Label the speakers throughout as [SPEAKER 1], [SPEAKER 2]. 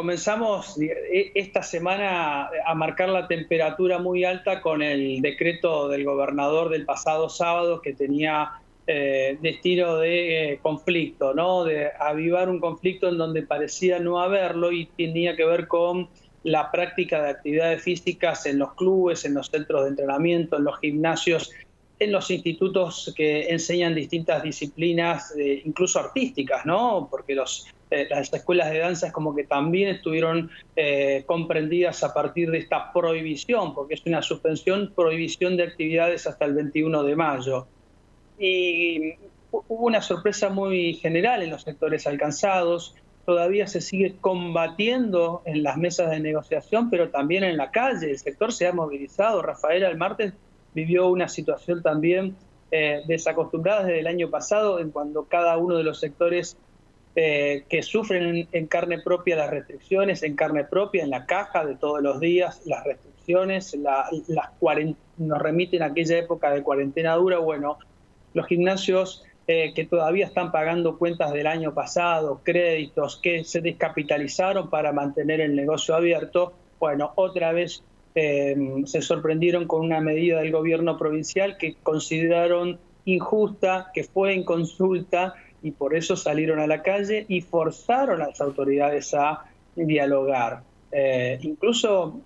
[SPEAKER 1] comenzamos esta semana a marcar la temperatura muy alta con el decreto del gobernador del pasado sábado que tenía destino de conflicto, ¿no? De avivar un conflicto en donde parecía no haberlo y tenía que ver con la práctica de actividades físicas en los clubes, en los centros de entrenamiento, en los gimnasios, en los institutos que enseñan distintas disciplinas, incluso artísticas, ¿no? Porque las escuelas de danza es como que también estuvieron comprendidas a partir de esta prohibición, porque es una prohibición de actividades hasta el 21 de mayo. Y hubo una sorpresa muy general en los sectores alcanzados. Todavía se sigue combatiendo en las mesas de negociación, pero también en la calle. El sector se ha movilizado. Rafaela, el martes vivió una situación también desacostumbrada desde el año pasado, en cuando cada uno de los sectores que sufren en carne propia las restricciones, en carne propia, en la caja de todos los días, las restricciones, nos remiten a aquella época de cuarentena dura. Bueno, los gimnasios que todavía están pagando cuentas del año pasado, créditos que se descapitalizaron para mantener el negocio abierto, bueno, otra vez se sorprendieron con una medida del gobierno provincial que consideraron injusta, que fue en consulta, y por eso salieron a la calle y forzaron a las autoridades a dialogar. Incluso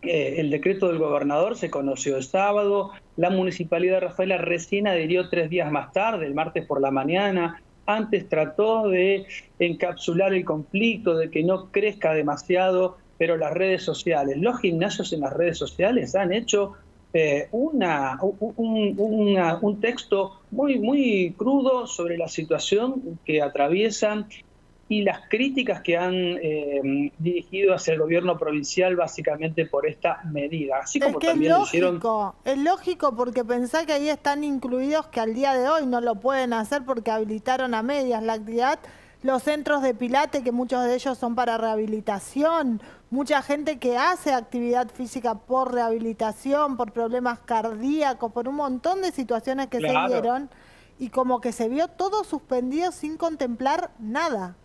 [SPEAKER 1] el decreto del gobernador se conoció el sábado, la Municipalidad de Rafaela recién adhirió 3 días más tarde, el martes por la mañana. Antes trató de encapsular el conflicto, de que no crezca demasiado, pero las redes sociales, los gimnasios en las redes sociales han hecho un texto muy crudo sobre la situación que atraviesan y las críticas que han dirigido hacia el gobierno provincial básicamente por esta medida. Así como
[SPEAKER 2] que
[SPEAKER 1] también
[SPEAKER 2] es lógico porque pensá que ahí están incluidos que al día de hoy no lo pueden hacer porque habilitaron a medias la actividad, los centros de pilates, que muchos de ellos son para rehabilitación, mucha gente que hace actividad física por rehabilitación, por problemas cardíacos, por un montón de situaciones que se dieron, y como que se vio todo suspendido sin contemplar nada.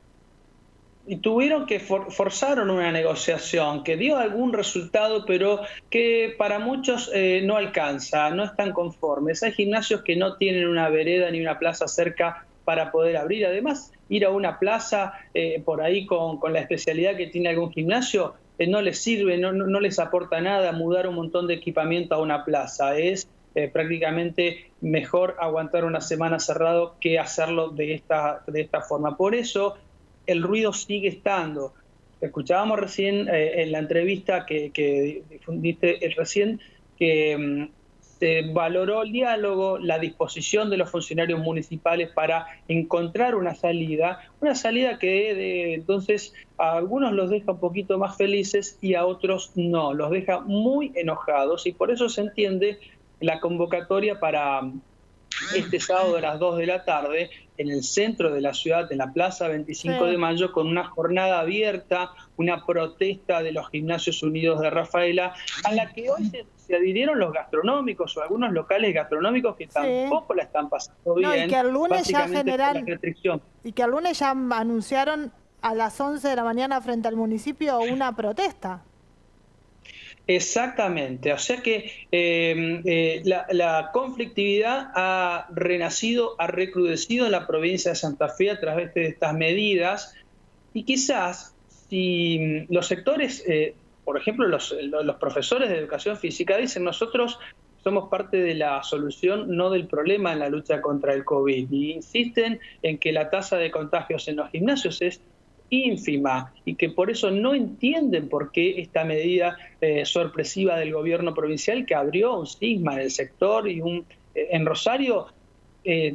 [SPEAKER 1] Y tuvieron que forzaron una negociación que dio algún resultado, pero que para muchos no alcanza, no están conformes. Hay gimnasios que no tienen una vereda ni una plaza cerca para poder abrir. Además, ir a una plaza por ahí con la especialidad que tiene algún gimnasio no les sirve, no les aporta nada mudar un montón de equipamiento a una plaza. Es prácticamente mejor aguantar una semana cerrado que hacerlo de esta forma. Por eso el ruido sigue estando. Escuchábamos recién en la entrevista que difundiste recién que se valoró el diálogo, la disposición de los funcionarios municipales para encontrar una salida que entonces a algunos los deja un poquito más felices y a otros no, los deja muy enojados, y por eso se entiende la convocatoria para este sábado a las 2 de la tarde en el centro de la ciudad, en la Plaza 25 de Mayo, con una jornada abierta, una protesta de los Gimnasios Unidos de Rafaela, a la que hoy se adhirieron los gastronómicos o algunos locales gastronómicos que tampoco la están pasando bien.
[SPEAKER 2] Y que el lunes ya
[SPEAKER 1] y
[SPEAKER 2] que el lunes ya anunciaron a las 11 de la mañana frente al municipio una protesta.
[SPEAKER 1] Exactamente, o sea que la conflictividad ha renacido, ha recrudecido en la provincia de Santa Fe a través de estas medidas, y quizás si los sectores, por ejemplo los profesores de educación física dicen nosotros somos parte de la solución, no del problema en la lucha contra el COVID, y insisten en que la tasa de contagios en los gimnasios es ínfima y que por eso no entienden por qué esta medida sorpresiva del gobierno provincial, que abrió un cisma en el sector. Y en Rosario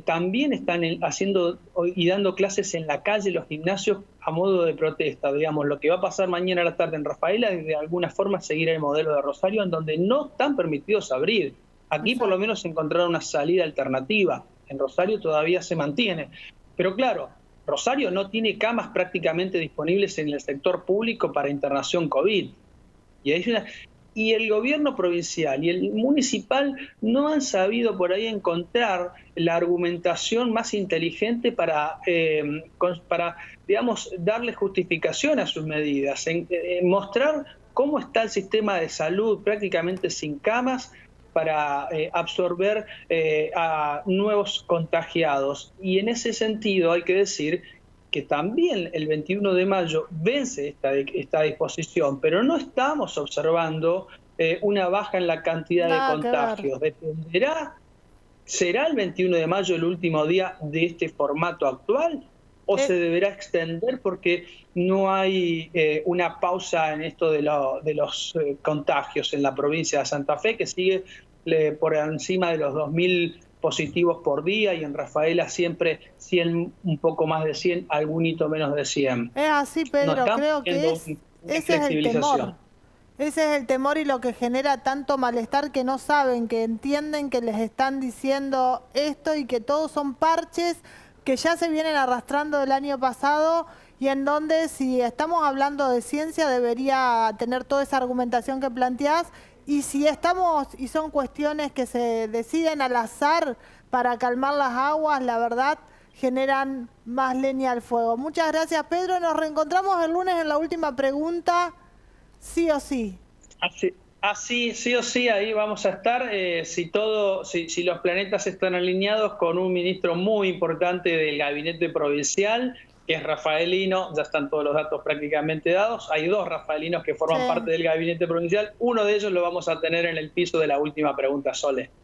[SPEAKER 1] también están haciendo y dando clases en la calle los gimnasios a modo de protesta. Digamos, lo que va a pasar mañana a la tarde en Rafaela es de alguna forma seguir el modelo de Rosario, en donde no están permitidos abrir. Aquí por lo menos encontraron una salida alternativa. En Rosario todavía se mantiene, pero claro, Rosario no tiene camas prácticamente disponibles en el sector público para internación COVID. Y hay y el gobierno provincial y el municipal no han sabido por ahí encontrar la argumentación más inteligente para, digamos, darle justificación a sus medidas, mostrar cómo está el sistema de salud prácticamente sin camas para absorber a nuevos contagiados. Y en ese sentido hay que decir que también el 21 de mayo vence esta disposición, pero no estamos observando una baja en la cantidad de contagios. Dependerá, ¿será el 21 de mayo el último día de este formato actual? ¿O se deberá extender porque no hay una pausa en esto de los contagios en la provincia de Santa Fe, que sigue por encima de los 2.000 positivos por día, y en Rafaela siempre 100, un poco más de 100, algún hito menos de 100?
[SPEAKER 2] Es así, Pedro, creo que ese es el temor. Ese es el temor y lo que genera tanto malestar, que no saben, que entienden que les están diciendo esto y que todos son parches que ya se vienen arrastrando del año pasado, y en donde, si estamos hablando de ciencia, debería tener toda esa argumentación que planteás, y si estamos y son cuestiones que se deciden al azar para calmar las aguas, la verdad generan más leña al fuego. Muchas gracias, Pedro. Nos reencontramos el lunes en la última pregunta, sí o sí.
[SPEAKER 1] Así, sí o sí, ahí vamos a estar, si los planetas están alineados, con un ministro muy importante del gabinete provincial, que es rafaelino. Ya están todos los datos prácticamente dados. Hay 2 rafaelinos que forman parte del gabinete provincial. Uno de ellos lo vamos a tener en el piso de la última pregunta, Sole.